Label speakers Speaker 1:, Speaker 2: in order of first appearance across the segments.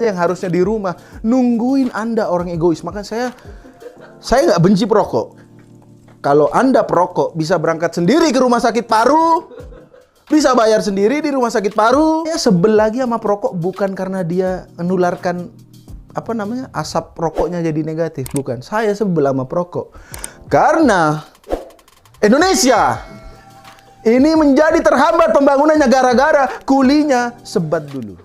Speaker 1: yang harusnya di rumah nungguin Anda orang egois. Maka saya nggak benci perokok. Kalau Anda perokok bisa berangkat sendiri ke rumah sakit paru, bisa bayar sendiri di rumah sakit paru. Saya sebel lagi sama perokok bukan karena dia menularkan asap rokoknya jadi negatif, bukan. Saya sebel sama perokok karena Indonesia ini menjadi terhambat pembangunannya gara-gara kulinya sebat dulu.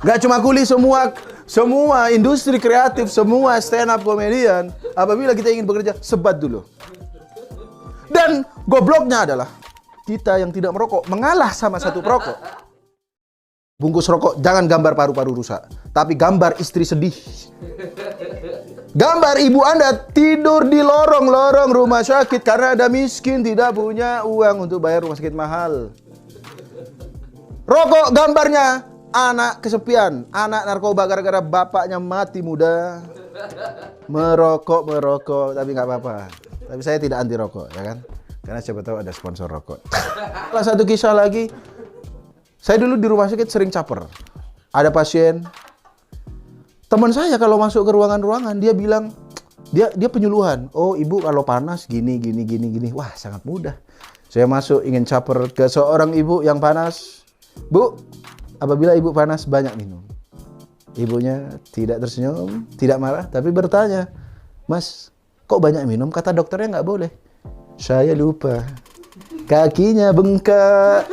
Speaker 1: Gak cuma kuli, semua industri kreatif, semua stand up comedian, apabila kita ingin bekerja, sebat dulu. Dan gobloknya adalah kita yang tidak merokok mengalah sama satu perokok. Bungkus rokok jangan gambar paru-paru rusak, tapi gambar istri sedih. Gambar ibu Anda tidur di lorong-lorong rumah sakit karena ada miskin, tidak punya uang untuk bayar rumah sakit mahal. Rokok gambarnya anak kesepian, anak narkoba gara-gara bapaknya mati muda. Merokok, tapi nggak apa-apa. Tapi saya tidak anti rokok, ya kan? Karena siapa tahu ada sponsor rokok. Salah satu kisah lagi, saya dulu di rumah sakit sering caper. Ada pasien, teman saya kalau masuk ke ruangan-ruangan, dia bilang, dia penyuluhan. Oh, ibu kalau panas gini. Wah, sangat mudah. Saya masuk ingin caper ke seorang ibu yang panas. Bu, apabila ibu panas banyak minum. Ibunya tidak tersenyum, tidak marah, tapi bertanya, Mas, kok banyak minum? Kata dokternya nggak boleh. Saya lupa. Kakinya bengkak.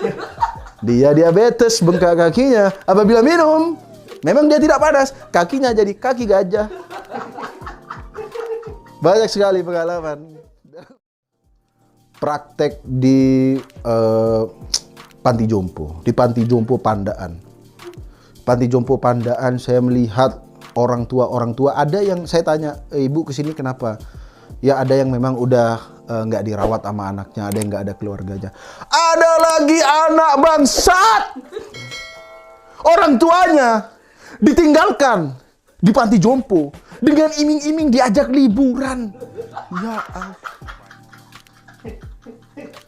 Speaker 1: Dia diabetes, bengkak kakinya. Apabila minum, memang dia tidak panas. Kakinya jadi kaki gajah. Banyak sekali pengalaman. Praktek di panti jompo. Di panti jompo Pandaan. Panti jompo Pandaan saya melihat orang tua ada yang saya tanya, ibu kesini kenapa? Ya ada yang memang udah nggak dirawat sama anaknya, ada yang nggak ada keluarganya. Ada lagi anak bangsat, orang tuanya ditinggalkan di panti jompo dengan iming-iming diajak liburan. Ya Allah.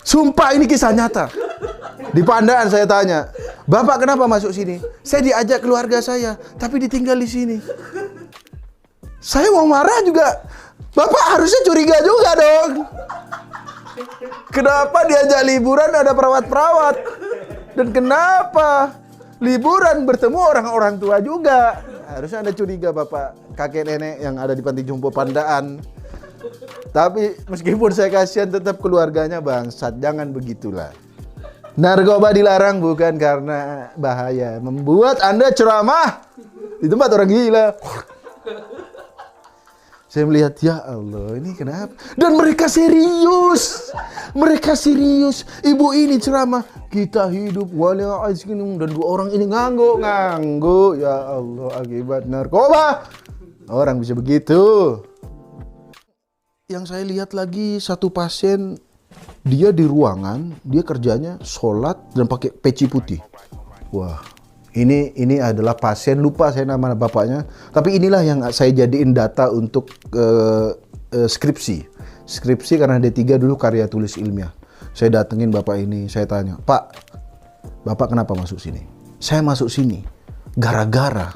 Speaker 1: Sumpah ini kisah nyata. Di Pandaan saya tanya, Bapak kenapa masuk sini? Saya diajak keluarga saya, tapi ditinggal di sini. Saya mau marah juga. Bapak harusnya curiga juga dong. Kenapa diajak liburan ada perawat-perawat? Dan kenapa liburan bertemu orang-orang tua juga? Harusnya Anda curiga Bapak kakek nenek yang ada di panti jompo Pandaan. Tapi meskipun saya kasihan tetap keluarganya bangsat. Jangan begitulah. Narkoba dilarang bukan karena bahaya. Membuat Anda ceramah di tempat orang gila. Saya melihat, ya Allah, ini kenapa? Dan mereka serius. Mereka serius. Ibu ini ceramah, kita hidup wala azkinum. Dan dua orang ini ngangguk. Ya Allah, akibat narkoba. Orang bisa begitu. Yang saya lihat lagi, satu pasien, dia di ruangan, dia kerjanya sholat dan pakai peci putih. Wah. Ini adalah pasien, lupa saya nama bapaknya. Tapi inilah yang saya jadiin data untuk skripsi. Skripsi karena D3 dulu karya tulis ilmiah. Saya datengin bapak ini, saya tanya, Pak, Bapak kenapa masuk sini? Saya masuk sini gara-gara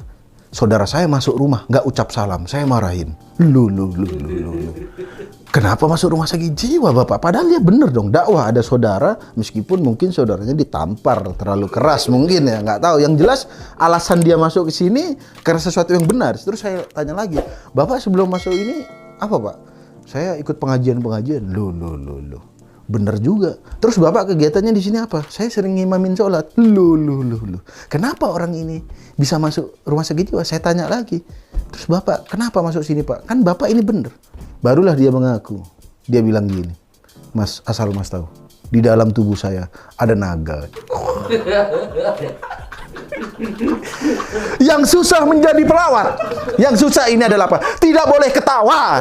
Speaker 1: saudara saya masuk rumah, nggak ucap salam, saya marahin. Lu. Kenapa masuk rumah sakit jiwa Bapak? Padahal dia bener dong, dakwah ada saudara, meskipun mungkin saudaranya ditampar terlalu keras mungkin ya, nggak tahu. Yang jelas alasan dia masuk ke sini karena sesuatu yang benar. Terus saya tanya lagi, Bapak sebelum masuk ini apa Pak? Saya ikut pengajian. Loh. Bener juga. Terus Bapak kegiatannya di sini apa? Saya sering ngimamin sholat. Loh. Kenapa orang ini bisa masuk rumah sakit jiwa? Saya tanya lagi. Terus Bapak kenapa masuk sini Pak? Kan Bapak ini bener. Barulah dia mengaku. Dia bilang gini, Mas, asal Mas tahu, di dalam tubuh saya ada naga. Yang susah menjadi pelawat. Yang susah ini adalah apa? Tidak boleh ketawa.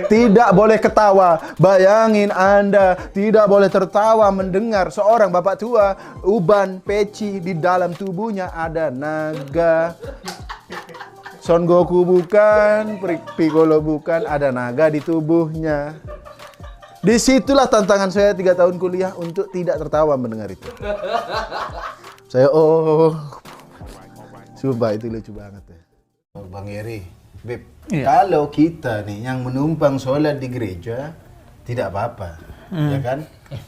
Speaker 1: Tidak boleh ketawa. Bayangin Anda tidak boleh tertawa mendengar seorang bapak tua uban peci di dalam tubuhnya ada naga. Son Goku bukan, Piccolo bukan, ada naga di tubuhnya. Disitulah tantangan saya 3 tahun kuliah untuk tidak tertawa mendengar itu. Saya Sumpah itu lucu banget ya.
Speaker 2: Bang Eri, Beb,
Speaker 3: Iya.
Speaker 2: kalau kita nih yang menumpang sholat di gereja tidak apa-apa, ya kan?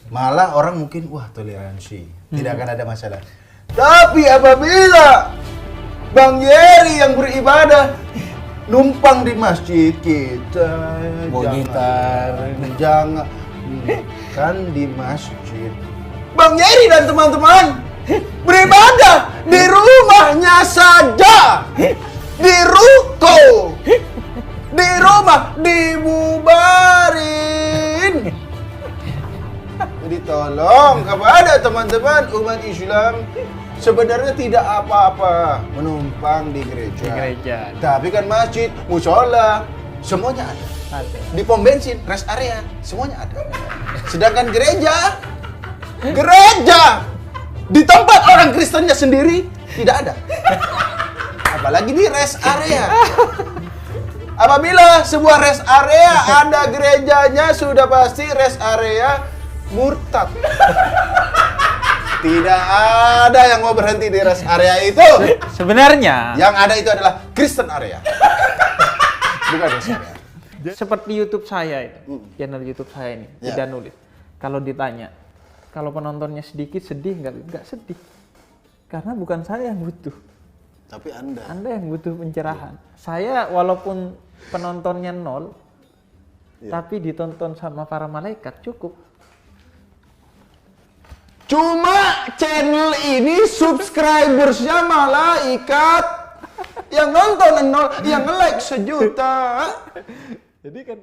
Speaker 2: Malah orang mungkin wah toleransi, tidak akan ada masalah. Tapi apabila Bang Yeri yang beribadah numpang di masjid kita,
Speaker 3: Bawa gitar.
Speaker 2: jangan kan di masjid. Bang Yeri dan teman-teman beribadah di rumahnya saja, di ruko, di rumah dibubarin. Jadi tolong kepada teman-teman umat Islam, sebenarnya tidak apa-apa menumpang di gereja.
Speaker 3: Di gereja.
Speaker 2: Tapi kan masjid, musola, semuanya ada.
Speaker 3: Ada.
Speaker 2: Di pom bensin, rest area, semuanya ada. Sedangkan gereja di tempat orang Kristennya sendiri tidak ada. Apalagi di rest area. Apabila sebuah rest area ada gerejanya, sudah pasti rest area murtad. Tidak ada yang mau berhenti di rest area itu.
Speaker 3: Sebenarnya
Speaker 2: Yang ada itu adalah Kristen area. Bukan rest area.
Speaker 3: seperti YouTube saya itu, channel YouTube saya ini,
Speaker 2: Ya.
Speaker 3: tidak nulis. Kalau ditanya, kalau penontonnya sedikit sedih nggak sedih, karena bukan saya yang butuh,
Speaker 2: Tapi Anda
Speaker 3: yang butuh pencerahan. Saya walaupun penontonnya 0, tapi ditonton sama para malaikat cukup.
Speaker 2: cuma channel ini subscribersnya malaikat, yang nonton 0, yang like 1 juta.
Speaker 3: Jadi kan